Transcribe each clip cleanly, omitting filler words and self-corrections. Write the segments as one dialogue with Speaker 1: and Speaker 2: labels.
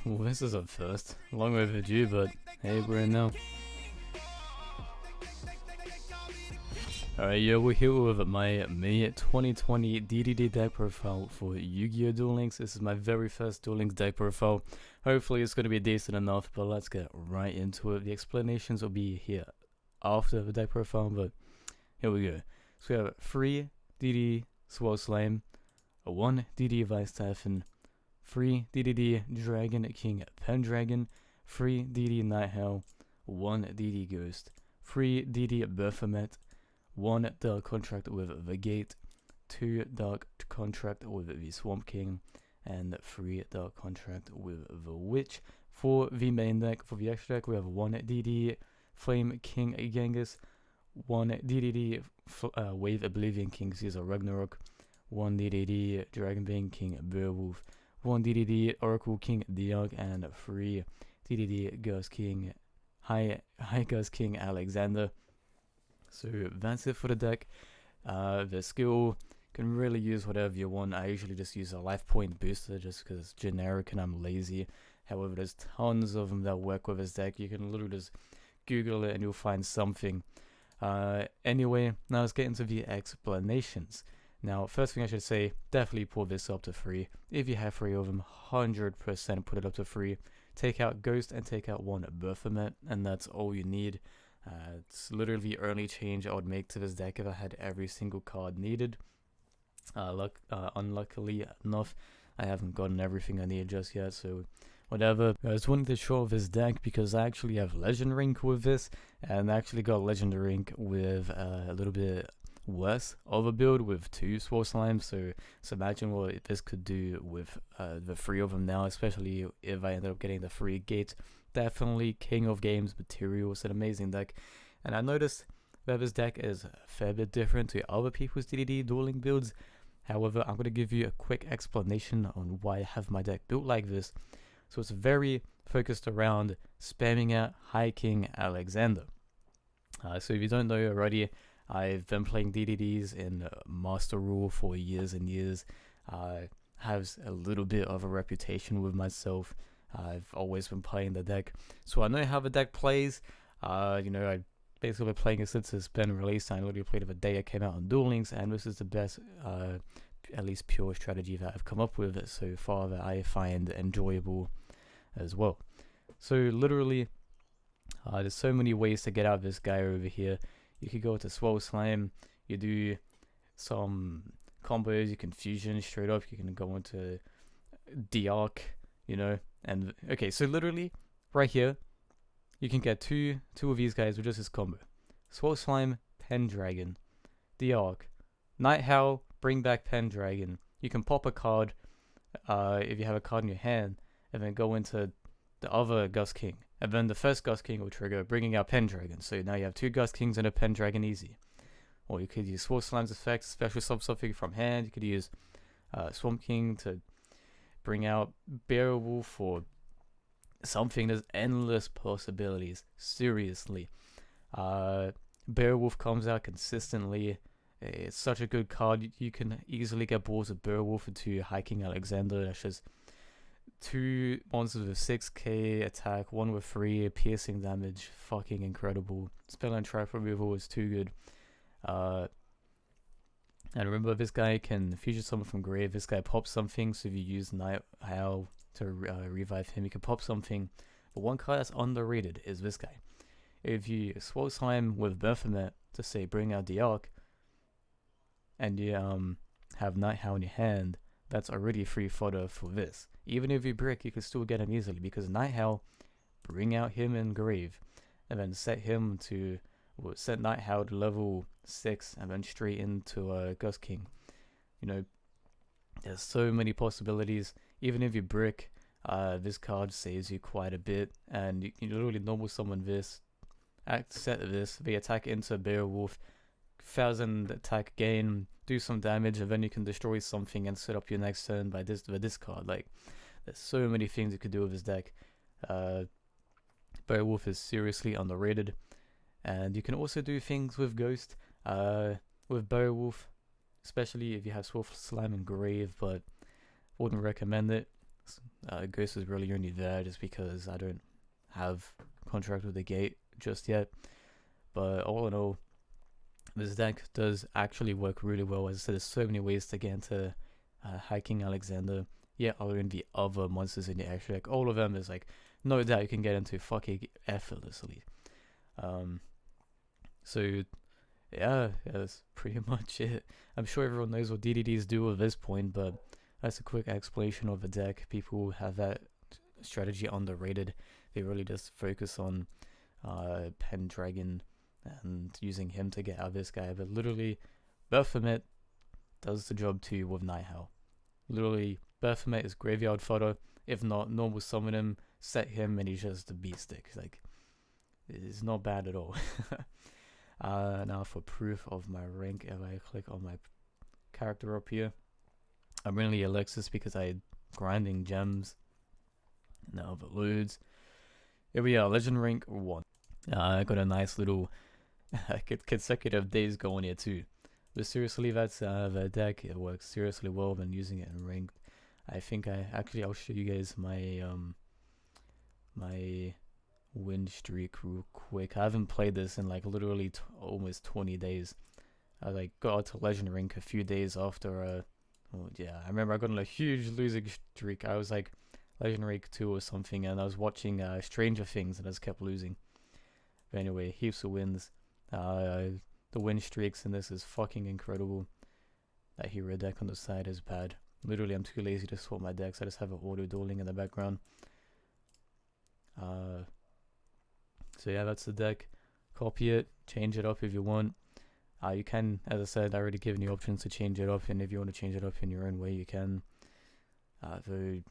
Speaker 1: Well, this is a first. Long overdue, but hey, we're in now. Alright, yo, we're here with my May 2020 DDD deck profile for Yu-Gi-Oh! Duel-Links. This is my very first Duel-Links deck profile. Hopefully it's going to be decent enough, but let's get right into it. The explanations will be here after the deck profile, but here we go. So we have 3 DD Swell Slime, a 1 DD Vice Typhon, 3 DDD Dragon King Pendragon, 3 DD Night Hell, 1 DD Ghost, 3 DD Baphomet, 1 Dark Contract with the Gate, 2 Dark Contract with the Swamp King, and 3 Dark Contract with the Witch. For the main deck, for the extra deck, we have 1 DD Flame King Genghis, 1 DDD Wave Oblivion King Caesar Ragnarok, 1 DDD Dragonbane King Beowulf, 1 DDD Oracle King Diog, and 3 DDD Ghost King High Ghost King Alexander. So that's it for the deck. The skill can really use whatever you want. I usually just use a life point booster just because it's generic and I'm lazy. However, there's tons of them that work with this deck. You can literally just Google it and you'll find something. Anyway, now let's get into the explanations. Now, first thing I should say, definitely pull this up to 3. If you have 3 of them, 100% put it up to 3. Take out Ghost and take out 1 Baphomet, and that's all you need. It's literally the only change I would make to this deck if I had every single card needed. Unluckily enough, I haven't gotten everything I need just yet, so whatever. I just wanted to show off this deck because I actually have Legendary Ink with this, and I actually got Legendary Ink with a little bit worse of a build with 2 Swole Slimes, so imagine what this could do with the 3 of them now, especially if I ended up getting the 3 Gate. Definitely King of Games material. It's an amazing deck, and I noticed that this deck is a fair bit different to other people's DDD dueling builds. However, I'm going to give you a quick explanation on why I have my deck built like this. So it's very focused around spamming out High King Alexander. So if you don't know already, I've been playing DDDs in Master Rule for years and years. I have a little bit of a reputation with myself. I've always been playing the deck, so I know how the deck plays. I basically been playing it since it's been released. I literally played it the day it came out on Duel-Links, and this is the best, at least pure strategy that I've come up with so far that I find enjoyable as well. So literally, there's so many ways to get out of this guy over here. You could go to Swole Slime, you do some combos, you can fusion straight up, you can go into D-Arc, and okay, so literally right here you can get two of these guys with just this combo: Swole Slime, Pendragon, D-Arc, Night Howl, bring back Pendragon. You can pop a card if you have a card in your hand, and then go into the other Ghost King, and then the first Ghost King will trigger bringing out Pendragon. So now you have 2 Ghost Kings and a Pendragon easy. Or you could use Swole Slime's effect, special something from hand. You could use Swamp King to bring out Beowulf or something. There's endless possibilities. Seriously. Beowulf comes out consistently. It's such a good card. You can easily get balls of Beowulf into High King Alexander. That's just 2 monsters with 6k attack, 1 with 3 piercing damage. Fucking incredible. Spell and trap removal is too good. And remember, this guy can fusion someone from grave. This guy pops something, so if you use Night Howl to revive him, you can pop something. But one card that's underrated is this guy. If you Swole Slime with Baphomet to say bring out the Arc, and you have Night Howl in your hand, that's already free fodder for this. Even if you brick, you can still get him easily, because Night Howl, bring out him in grave, and then set him to set Night Howl to level 6 and then straight into Ghost King. There's so many possibilities. Even if you brick, this card saves you quite a bit, and you can literally normal summon this, set this, they attack into Beowulf, 1000 attack gain, do some damage, and then you can destroy something and set up your next turn by this card. Like, there's so many things you could do with this deck. Beowulf is seriously underrated. And you can also do things with Ghost, with Beowulf, especially if you have Swole Slime and Grave, but wouldn't recommend it. Ghost is really only there just because I don't have contract with the gate just yet. But all in all, this deck does actually work really well. As I said, there's so many ways to get into Hiking Alexander. Yeah, other than the other monsters in the extra deck, all of them is like no doubt you can get into fucking effortlessly. So yeah, that's pretty much it. I'm sure everyone knows what DDDs do at this point, but that's a quick explanation of the deck. People have that strategy underrated. They really just focus on Pendragon and using him to get out of this guy, but literally Baphomet does the job too with Night Howl. Literally Baphomet is graveyard fodder. If not, normal summon him, set him, and he's just a beast stick. Like, it's not bad at all. Now for proof of my rank, if I click on my character up here, I'm really Alexis because I'm grinding gems. Now the loads. Here we are, Legend rank 1. I got a nice little consecutive days going here too. But seriously, that's the deck. It works seriously well. I've been using it in ranked. I think I'll show you guys my my win streak real quick. I haven't played this in like literally almost 20 days. I like got out to Legend rank a few days after I remember I got on a huge losing streak. I was like Legend rank 2 or something, and I was watching Stranger Things and I just kept losing. But anyway, heaps of wins. The win streaks in this is fucking incredible. That hero deck on the side is bad. Literally, I'm too lazy to swap my decks. I just have an auto dueling in the background. So yeah, that's the deck. Copy it, change it up if you want. You can, as I said, I already given you options to change it up, and if you want to change it up in your own way, you can. Though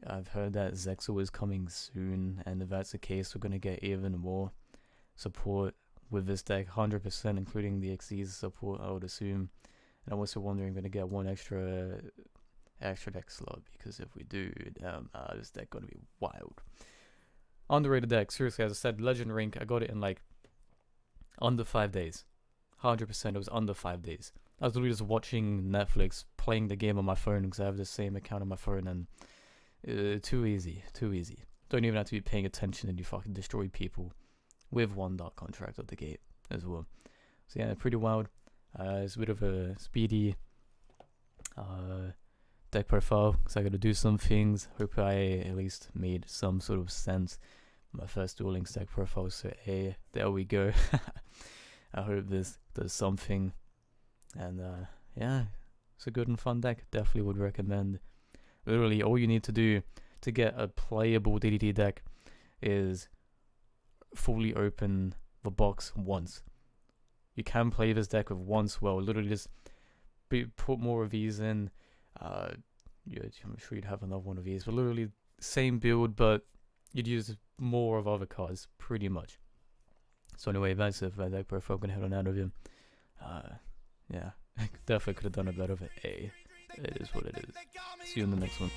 Speaker 1: I've heard that Zexal is coming soon, and if that's the case, we're gonna get even more support with this deck, 100%, including the XYZ support, I would assume. And I'm also wondering, going to get one extra deck slot, because if we do, this deck gonna be wild. Underrated deck, seriously. As I said, Legend rank, I got it in like under 5 days. 100%, it was under 5 days. I was literally just watching Netflix, playing the game on my phone because I have the same account on my phone, and too easy. Don't even have to be paying attention, and you fucking destroy people with 1 dark contract at the gate as well. So yeah, pretty wild. It's a bit of a speedy deck profile because I got to do some things. Hope I at least made some sort of sense. My first Duel-Links deck profile, so hey, there we go. I hope this does something. And yeah, it's a good and fun deck. Definitely would recommend. Literally, all you need to do to get a playable DDD deck is fully open the box once. You can play this deck with one swell. Literally just put more of these in. I'm sure you'd have another one of these, but literally same build, but you'd use more of other cards pretty much. So anyway, that's it for that deck profile. I'm gonna head on out of here. Yeah, definitely could have done it better, but hey, it is what it is. See you in the next one.